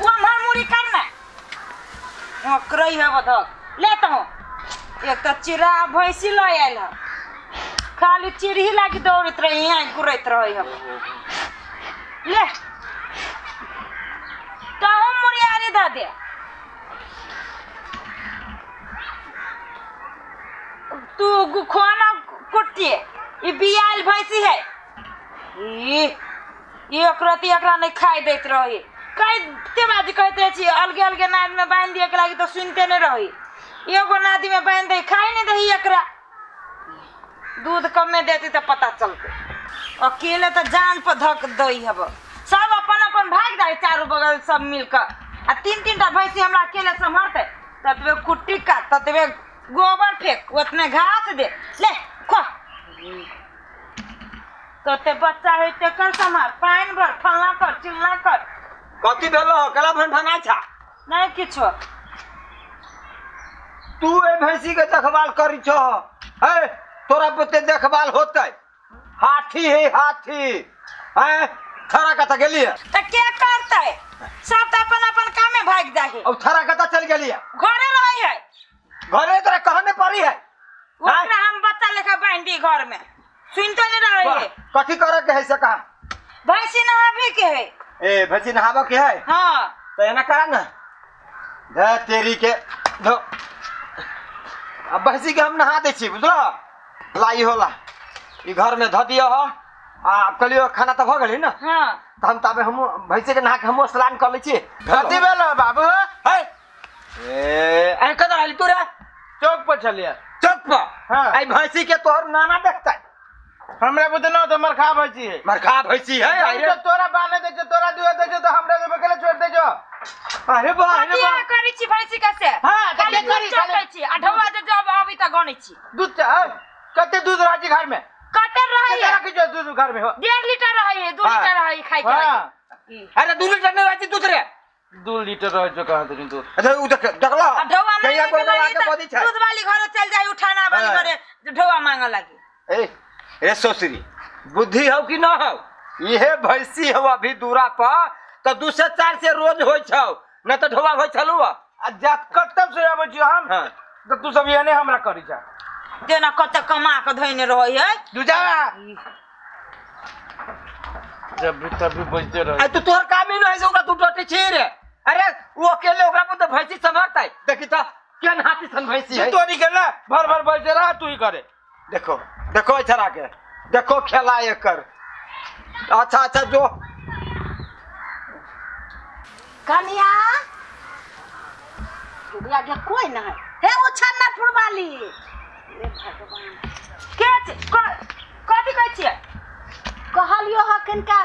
वो हमार मुड़ी करना नौकरी है बधक लेता हूँ एक तो चिरा भैंसी लो आयल है खाली चिरही लागी दौड़त रही यहाँ घुरत रही हम ले तो हम मुड़ी आने दा दे तू खाना कुट्टी ये बियाल भैंसी है ये अकरती एकरा नहीं खाई देत रही कहते बाजी कहते छी अलगे अलगे नाद में बांध दिए के लागी तो सुनते नहीं रही एगो नादी में बांध दे खाई नहीं दही एकरा दूध कमे देती तो पता चलते अकेले तो जान पर धक दई हब सब अपन अपन भाग जाए चारों बगल सब मिलकर आ तीन टा भैंसी हमरा अकेले संभरते ततबे कुट्टी काट ततबे गोबर फेंक उतने घास दे ले खो तो ते बच्चा है ते कर संभाल पानी भर फलना कर चिल्ला कर कथी भेलो कला भन छा नहीं किछो तू ए भैंसी के देखभाल करी छो है तोरा पुते देखभाल होतै हाथी है हाथी हैं थरा कता गेली है त के करतै सब त अपन अपन काम में भाग जाए और थरा कता चल गेली है घरे रही है घरे तोरा कहने पड़ी है ओकरा हम बच्चा लेकर बांधी घर में सुनते नहीं रहे है कथी करे के है से कहा भैंसी नहाबे के है ए भैंसी नहाबो के है हां तो एना करा ना दे तेरी के दो अब भैंसी के हम नहा दे छी बुझलो लाई होला ई घर में ध दियो हो आ कलियो खाना त भ गेली ना हां त हम ताबे हम भैंसी के नहा के हम स्नान कर ले छी कथी भेलो बाबू है ए आई कदर आली तोरा चौक पर चलिए चुप पा हाँ। आई भैंसी के तोहर नाना देखता हमरा बुते न तो मरखा भैंसी है मरखा भैंसी है आई तो तोरा बाने दे तोरा दुए दे तो हमरा के बकले छोड़ दे जो अरे बा अरे बा क्या करी छी भैंसी कैसे हाँ, खाली करी, दूध चपै छी अठवा जे जब अभी तक गनै छी दूध कते दूध राजी घर में कटर रही है रखी जो दूध घर में हो 1.5 लीटर रही है 2 हाँ। लीटर रही खाई के हाँ। लगी। अरे 2 लीटर नहीं रहती दूसरे 2 लीटर रह जो कहां तक दूध अच्छा उ देख देखला ढौआ कहिया मांगे को लगा के बदी छै दूध वाली घर चल जाई उठाना वाली हाँ। घरे ढौआ मांगे लगी ए सोसरी बुद्धि हो कि न हो इहे भैंसी हो अभी दूरा पर तो 2 से 4 से रोज होय छौ न तो ढोवा होय छलु आ जात कतब से आबै छी हम हां तो तू सब एने हमरा करी जा जेना कत कमा के धइने रहै है दूजा जब भी तभी बजते रह आ तू तोहर काम ही न है से ओकरा तू टटे छी रे अरे वो अकेले ओकरा पर तो भैंसी संभालतै देखि त केन हाथी सन भैंसी है तोरी के ना भर भर बजते रह तू ही करे देखो देखो इधर के देखो खेला एकर अच्छा अच्छा जो कनिया गुड़िया के कोई ना है हे वो छन्नपुर वाली हे भगवान के कथी कहै छियै कहलियो ह किनका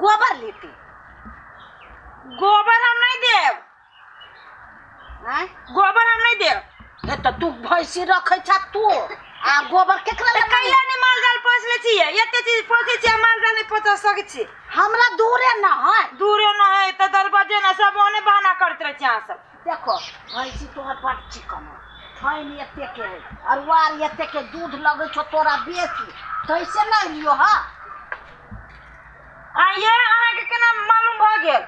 गोबर लेती गोबर हम नहीं देब हैं गोबर हम नहीं देब हे त तू भैंसी रखै छ तू आ गोबर केकरा ले कैला ने माल जाल पोस ले छियै एते चीज पोसै छियै माल जाल नहीं पोस सकै छी हमरा दूरे न है दूरे न है त दरवाजे न सब ओने बहाना करत रह छी अहाँ सब देखो भैंसी तोहर बड़ चिकन है थैन एते के है अरवार एते के दूध लगै छ तोरा बेसी कैसे नहीं लियो हा आ ये अहाँ के केना मालूम भ गेल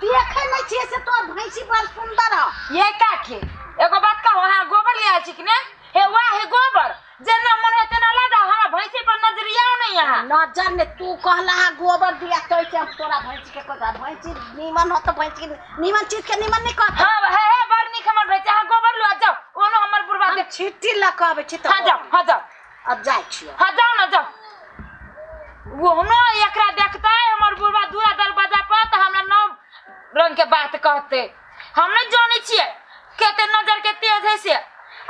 देखे नहीं छिए से तोर भैंसी बड़ सुंदर है ये का खे एगो बात कहू अहाँ गोबर ले आयल छी कि ने हे वाह हे गोबर जेना मन है तेना ला जा हमरा भैंसी पर नजरिया नहीं यहाँ नजर ने तू कहला हा गोबर दिया तो से हम तोरा भैंसी के कहता भैंसी नीमन हो तो भैंसी नीमन चीज के नीमन नहीं कहता हां है बड़ निक हमर भैंसी अहाँ गोबर लो जाओ ओनो हमर बुढ़वा हम देख छिट्टी लगावे छी हां जाओ अब जाय छियो हां जाओ ना जाओ वो हम एकरा देखता है हमर बुढ़वा दूरा दरवाजा पर त हमरा नौ रंग के बात कहते हम नहीं जाने छिए केते नजर के तेज है से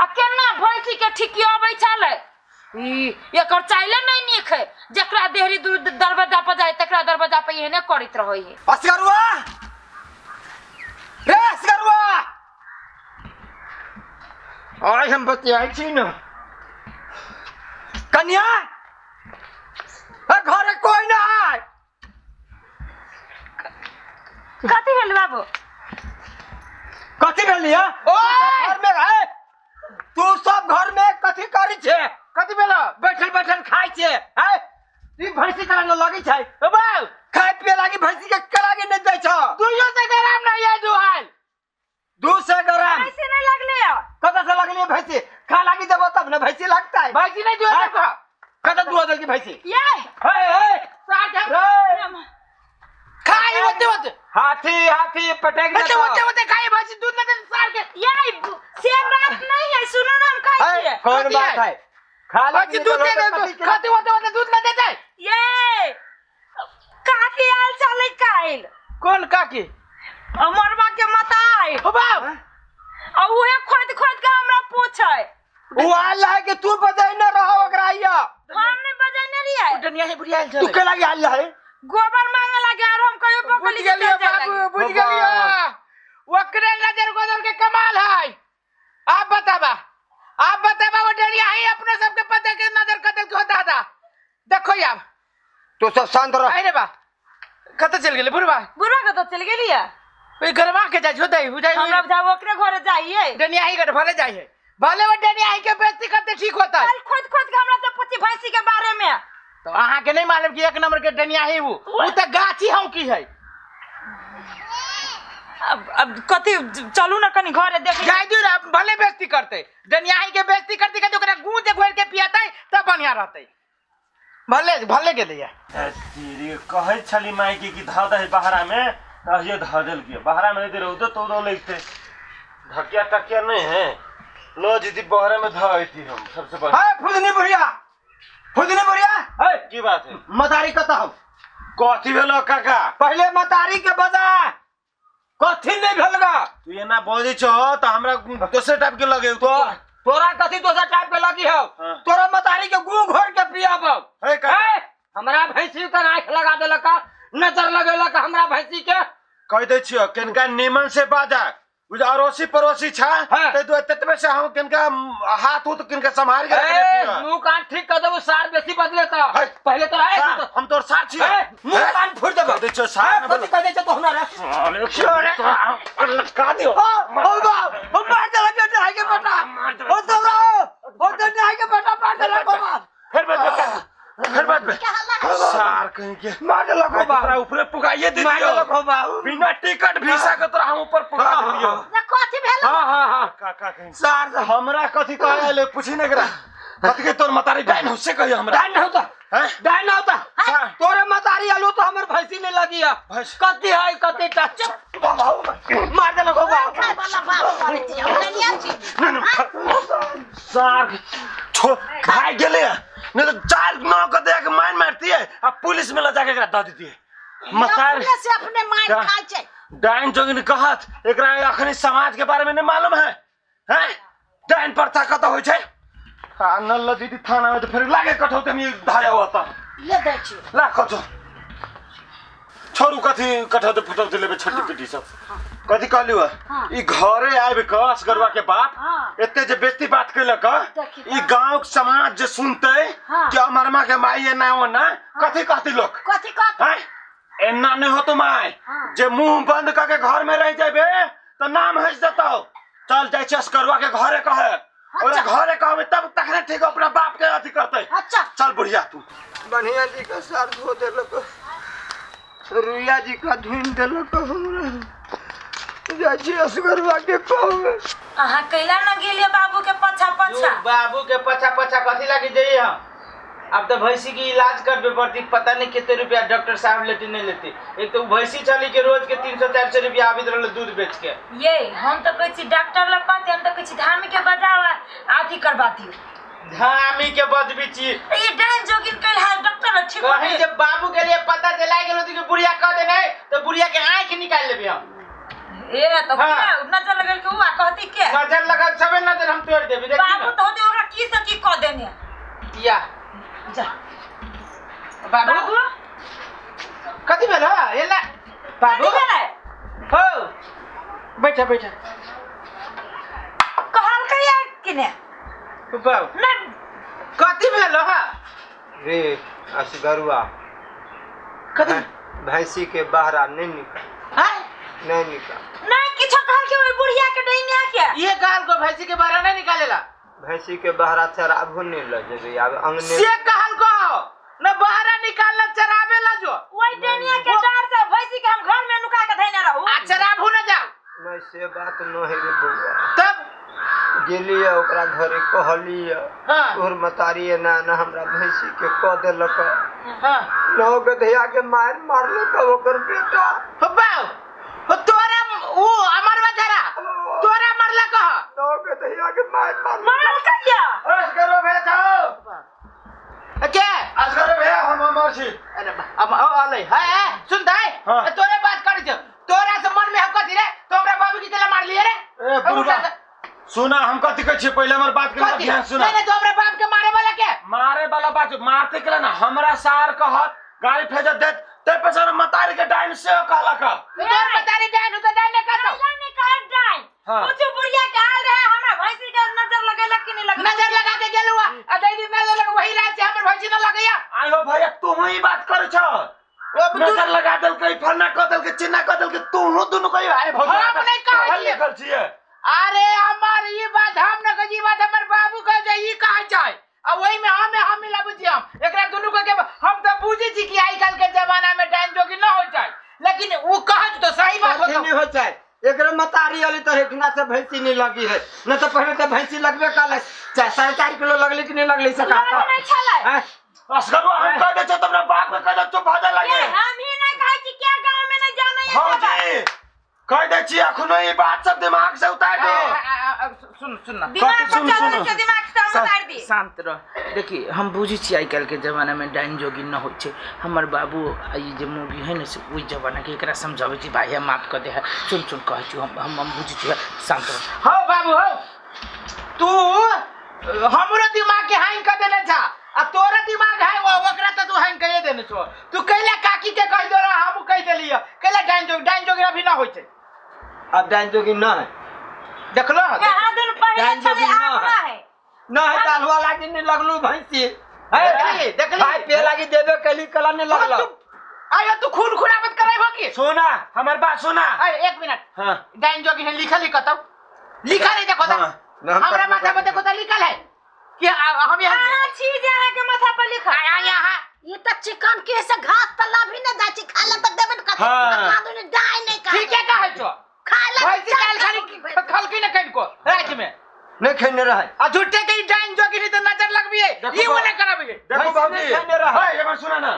आ केना भैंसी के ठिकियाबै छले ई एकर चाइले नहीं नीक है जकरा देहरी दूर दरवाजा पर जाए तकरा दरवाजा पे एहने करत रहै है असगरुआ रे असगरुआ आज हम बतियाई छी न कन्या घरे कोई ना है कथी भेल बाबू कथी भेलिया घर में है तू सब घर में कथी करी छे कथी भेलो बैठल बैठल खाई छे है ई भैंसी करा न लगी छै ओ बाऊ खाए पिए लागी भैंसी के करा के नहीं दै छ तू यो से गरम की भैंसी ये सार के खाई होते हाथी हाथी पटेक होते खाई भैंसी दूध ना दे सार के ये सेम बात नहीं है, सुनो ना, हम खाई छिए। कौन बात है? खा भैंसी दूध दे खाते होते दूध ना देते ये काकी आल चले काइल कौन काकी अमरबा के मताई हो बाप आ उहे खोद खोद के हमरा पूछे वो आल है कि तू बजाई न रहो ओकरा या हमने बजाने रिया दुनिया है बुढ़िया तू के लगे आल है? गोबर मांगे लगे और हम कहियो बुझ पकड़ी गेलियो बाबू बुझ गेलियो ओकरे नजर गोदर के कमाल है। आप बताबा वो डरिया है अपने सबके पता के नजर कतल के होता था। देखो यार तो सब शांत रहो। अरे बा कत चल गेले बुढ़वा बुढ़वा के तो चल गेलिया ओई घरवा के जाई होदई बुझाई हमरा जाओ ओकरे घरे जाइए डनिया ही गट भले जाई है भले वो डनिया ही के बेइज्जती करते ठीक होता है। कल खोद खोद के हमरा से पूछी भैंसी के बारे में तो अहाँ के नहीं मालूम कि एक नंबर के डनिया ही वो तो गाछी हम की है। अब कथी चलू ना कनी घरे देख जाई दूर भले बेइज्जती करते डनिया ही के बेइज्जती करते के ओकरा गूंज घोर के पियाते तब बढ़िया रहते भले भले गेले या तेरी कहै छली माई की धा दे बहरा में ये धा देल के बहरा में दे रहो तो दो लेते धकिया टकिया नहीं है लो जीती बहरा में धाई थी हम सबसे पहले। हाय फुदनी बुढ़िया है की बात है? मतारी कता हम कथी भेलो काका? पहले मतारी के बजा कथी नहीं भेलगा तू ये ना बोझी छो तो हमरा दूसरे टाइप के लगे तो तोरा कथी दोसर टाइप के लगी हो? हाँ। तोरा मतारी के गू घोर के पियाब है काका हमरा भैंसी का आंख लगा देलका नजर लगेलक हमरा भैंसी के कह दे छियो किनका निमन से बाजा बुझ अड़ोसी पड़ोसी छा हाँ। ते दो ततबे से हम किनका हाथ हो तो किनका संभाल के रखने छियो। मुंह कान ठीक कर देबो सार बेसी बदले तो है। पहले तो आए सार, हम तोर साथ छियो। मुंह कान फोड़ देबो कह दे छियो सार में कथी कह दे तो हमरा का दियो ओ बा ओ मार दे लगे नहीं के बेटा ओ तो नहीं के बेटा मार दे लगे बा फिर बात में सार कहीं के मार दे लगे बा तोरा ऊपर पुगाइए दे मार दे दियो लगे बा बिना टिकट वीसा के तोरा हम ऊपर पुगा दियो। कथी भेल हां काका कहीं सार हमरा कथी कहे ले पूछी न करा कथी के तोर मतारी डाइन हुसे कहियो हमरा डाइन होता हैं डाइन होता हाँ। तोरे मतारी आलू तो हमर भैंसी ने लगी है भैंस। कथी है कथी टच मार दे लगे बा खाए वाला बाप करती है डनिया छी सार छो भाग गेले नहीं तो चार नौ को देख मार मारती है अब पुलिस में ले जाके एकरा द देती है मतार अपने से अपने मार का- खाए छै डाइन जोगिन कहत एकरा अखनी समाज के बारे में नहीं मालूम है हैं डाइन प्रथा कत होय छै आ नल्ला दीदी थाना में तो फिर लागे कठौते में धाया होता ले दै छी ला कठौ छोरू कथी कठौते फुटौते लेबे छट्टी पिटी सब कथी कहलियो हाँ। ई घरे आबे क असगरवा के बाप हाँ। एते जे बेइज्जती बात कैलक देखी ई गांव के समाज जे सुनते हाँ। कि अमरमा के माई ए ना ओना कथी कहती लोग कथी कहत हैं एना नहीं हो तो माय हाँ। जे मुंह बंद करके घर में रह जाबे तो नाम हंस देतो चल जाय छै असगरवा के घरे कहे और घरे कहबे तब तखने ठीक अपना बाप के अथी करते अच्छा चल बुढ़िया तू बढ़िया जी का सार धो देलक रुइया जी का धुन देलक हमरा जाची असगरवा के कहबे अहाँ कैला न गेलिए बाबू के पछा पछा बाबू के पछा पछा कथी लगी जाइए हम अब तो भैंसी की इलाज करबे पड़ती पता नहीं कितने रुपया डॉक्टर साहब लेते नहीं लेते एक तो भैंसी चली के रोज के 300-400 रुपया आबित रहल दूध बेच के ये हम तो कहै छी डॉक्टर लग कहते हम तो कहै छी धामी के बजाव आथी करबाती धामी के बदबीची ये डाइन जोगिन कैल है डॉक्टर ठीक कहीं है जब बाबू के लिए पता चला गेलो कि बुढ़िया कह दे नहीं तो बुढ़िया के आंख निकाल लेबे हम ए तो हाँ। क्या नजर लगल के हुआ कहती के नजर लगा सबे नजर हम तोड़ देबे देखी बाबू ना तो होते ओकरा की से की कह देने या जा बाबू बाबू कथी भेल ये ना बाबू बाबू भेलै हो बैठा बैठा कहल के या किने बाबू ना कथी भेल रे असगरवा कथी भैंसी के बहरा नहीं निकल हां नहीं निकल नहीं किछो कहल के ओई बुढ़िया के डैनिया के ये काल को भैंसी के बाहर नहीं निकालेला भैंसी के बहरा चराबो नहीं ल जेबे अब अंगने से कहल को न बाहर निकालना चराबे ला जो ओई डैनिया के डर से भैंसी के हम घर में नुका के धैने रहू आ चराबू न जाओ नहीं से बात न है रे बउआ तब गेली है ओकरा घरे कहली है हाँ तोर मतारी है ना ना हमरा भैंसी के कह देलक हाँ नौ गधैया के मारलक ओकर बेटा हो बाऊ हो तोरा वो अमर बचारा तोरा मरला कह नौ गधैया के मारलक मारल कहिया असगरो भे जाओ के असगरो भे हम अमर छी अरे अब अलै है सुन दे हाँ। तोरे बात कर छ तोरा से मन में हम कथी रे तो हमरा बाबू की तेला मार लिए रे ए बुढ़वा सुना हम कथी कहै छी पहिले हमर बात के कथी ध्यान सुना नहीं तो हमरा बाप के मारे वाला के मारे वाला बात मारते केला ना हमरा सार कहत गाड़ी भेजत देत ते पछान मतारी के डाइन से कहला का तोर बतारी डाइन तो डाइन का तो पहला नहीं कह डाइन हाँ। कुछ बुढ़िया के हाल रहे हमरा भैंसी के नजर लगेला कि नहीं लगेला नजर लगा के गेलु आ दई दिन नजर लगा वही रात से हमर भैंसी न लगैया आयो भैया तू ही बात कर छ नजर लगा देल कई फरना क देल के चिन्ना क देल के तू दोनों कई भाई भौजा हम नहीं कहै छियै। लिखल छियै अरे हमार ई बात हम न कही बात हमर बाबू कह जे ई कहै छै आ ओई में हम मिला बुझी हम एकरा दुनु के हम त बुझी छी कि आइ काल के जमाना में डाइन जोगी न हो जाय लेकिन वो कहत तो सही बात कथी नहीं हो जाए एकरे मतारी वाली तो हेठना से भैंसी नहीं लगी है न तो पहले तो भैंसी लगबे काले 4.5 किलो लगली कि नहीं लगली से लगे नहीं छले असगरो हम कह दे छ तमरा बाप के कह दे चुप भाजा लागे हम ही नहीं कहे कि क्या गांव में नहीं जाना ये हां सब जी कह दे छी अखनो ई बात सब दिमाग से उतार दो सुन सुन ना दिमाग कथी सुन, पर चल सुन। से दिमाग से हम उतार दी शांत रह देखिए हम बुझी छी आइ काल के जमाना में डाइन जोगी न होइ छै हमर बाबू ई जे मूवी है न से ओइ जमाना के एकरा समझाबै छी भाई हम माफ कर दे है सुन सुन कहै छी हम बुझी छी शांत रह हो बाबू हो तू हमरो दिमाग के हाइन कर देने छा आ तोरा दिमाग है वो ओकरा त तू हाइन कहिए देने छो तू कैला काकी के कह दो हम कह देलियो कैला डाइन जोगी अभी न होइ छै अब डाइन जोगी न है देखलो कहां दिन पहले डाइन जोगी छले न आगना है। है न है तालवा लागी नहीं लगलू भैंसी देखली खाए पे लागी देबे कली कला नहीं लगला आयो तू खून खुराबत कराई हो की सुना हमर बात सुना अरे एक मिनट हां डाइन जोगी ने लिखल ही कतौ लिखल है देखो हाँ, ना हम हमरा करना माथा पे देखो त लिखल है कि हम यहाँ कहां छी जहां के माथा पर लिखा यहाँ ये तो चिकन के से घास तला भी न जाची खाला तक देबे न कते हाँ। आदू ने डाई नहीं खा ठीक है कहे छो खाला भाई जी काल खाली खलकी न कइन को रात में नहीं खेने रहे आ झूठे के डाइन जोगी ने तो नजर लगबी है देखो ये बा- मने कराबी है देखो भैंसी बाबूजी नहीं खाने रहा। हां एक बार सुना ना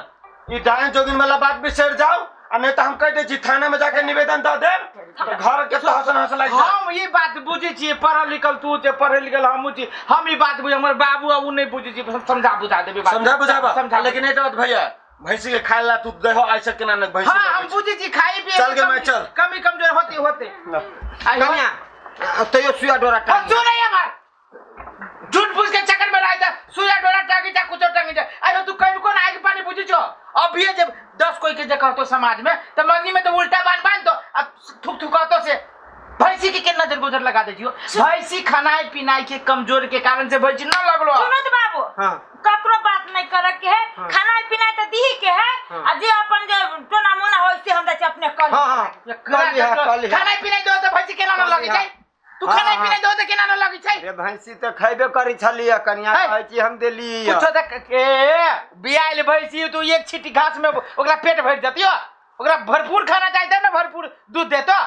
ई डाइन जोगिन वाला बात बिसर जाओ आ नहीं तो हम कह दे छी थाना में जाके निवेदन द दे तो घर के तो हसन हसन लाग जा हम ये बात बुझी छी पढ़ल लिखल तू ते पढ़ल लिखल हम बुझी हम ये बात बुझी हमर बाबू अब नहीं बुझी छी समझा बुझा देबे बात समझा बुझाबा समझा लेकिन एटा भैया भैंसी के खाए ला तू देखो ऐसा केना न भैंसी हां हम बुझी छी खाई पिए चल के मैं चल। कमी कमजोर होते कन्या तैयो सुया डोरा टांग सुन रही हमार झूठ फूस के चक्कर में रहा था सुया डोरा टांगी जा कुछ टांगी जा अरे तू कहीं को आगे पानी बुझी छो अब ये जब 10 कोई के जगह तो समाज में तो मंगनी में तो उल्टा बांध दो अब थुक थुकातो से भैंसी के नजर गुजर लगा दे जियो भैंसी खानाए पिनाए के कमजोर के कारण से भैंसी न लगलो सुनो तो बाबू हां ककरो बात नहीं करे के है हाँ। खाना पीना तो दी के है हाँ। आ जे अपन जे टोना मोना होय से हम दे अपने कर हां हां कल खानाए पिनाए दो तो भैंसी केना न लगी छै तू हाँ, खानाए हाँ। पिनाए दो तो केना न लगी छै रे भैंसी तो खैबे करी छलिया कन्या है। कहै छी हम देली कुछो तक ए बियाइल भैंसी तू एक छिटी घास में ओकरा पेट भर जतियो ओकरा भरपूर खाना चाहिए ना भरपूर दूध देतो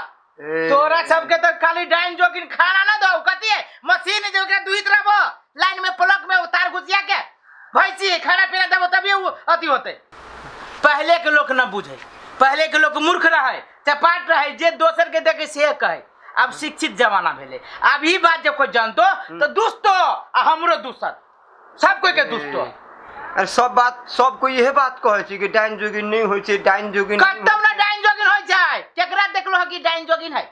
तोरा सबके तो खाली डाइन जोगिन खाना ना दो कथी है मशीन जो ओकरा दुहित रहबो लाइन में प्लग में उतार घुसिया के भैंसी खाना पीना देबो तभी वो अति होते पहले के लोग ना बुझे पहले के लोग मूर्ख रहे चपाट रहे जे दोसर के देखे से कहे अब शिक्षित जमाना भेले अब ई बात जब कोई जानतो तो दुस्तो आ हमरो दूसर सब कोई के दुस्तो अरे सब बात सब कोई यही बात कहै छी कि डाइन जोगिन नहीं होय छै डाइन जोगिन कतौ ना डाइन जोगिन होय छै केकरा देखलो है कि डाइन जोगिन है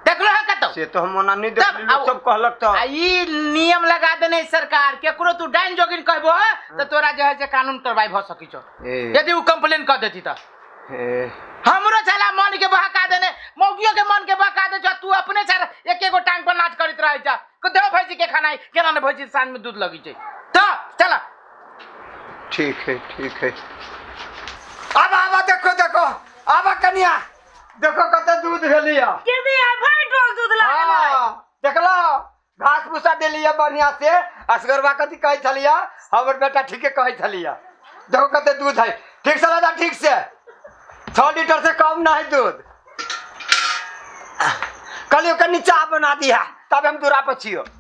देखलो है कतौ से तो हम ओना नहीं तब देखली लोग सब कहलक तो आ ई नियम लगा देने सरकार केकरो तू डाइन जोगिन कहबो तो तोरा जे है से कानून कार्रवाई भ सकी छो यदि वो कंप्लेन कर देती त हमरो चला मन के बहका देने मौगियो के मन के बहका दे तू अपने चल एक एगो टांग पर नाच करत रह जा को देव भैंसी के खाना केना ने भैंसी सांझ में दूध लगी छै तो चला ठीक है अब आवा देखो देखो आवा कन्या देखो कते दूध भेलिया के दिया भाई डोल दूध लागल है हां देखलो घास भूसा देलिया बढ़िया से असगरवा कथी कहै छलिया हमर बेटा ठीके कहै छलिया देखो कते दूध है ठीक से दादा ठीक से 6 लीटर से कम ना है दूध कलियो कनी चाह बना दिया तब हम दूरा पर छियो